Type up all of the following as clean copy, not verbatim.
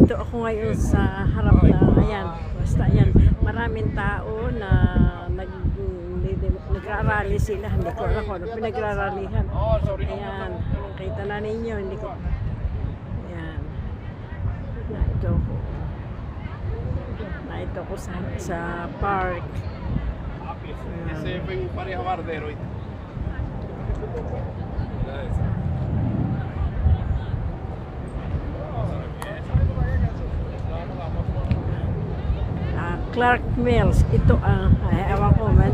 Nandito ako ngayon sa harap na, ayan, basta ayan, maraming tao na nagrarally sila. Hindi ko alam kung ano pinagrarallyhan. Ayan, kita na ninyo, hindi ko, ayan, naito ko sa park. Ese fue un pareja bardero. Clark Mills, ito ang, ewan ko man,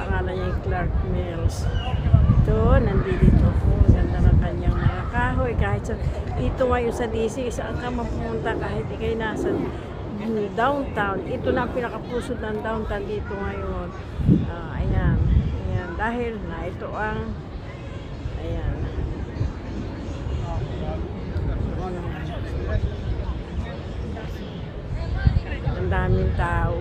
pangalan niya yung Clark Mills. Ito, nandito ko, ganda ng kanyang mga kahoy, kahit sa, ito ngayon sa DC, saan ka mapunta kahit ikay nasa downtown, ito na ang pinakapusod ng downtown dito ngayon. Ayan, ayan, dahil na ito ang, ayan, ang daming tao.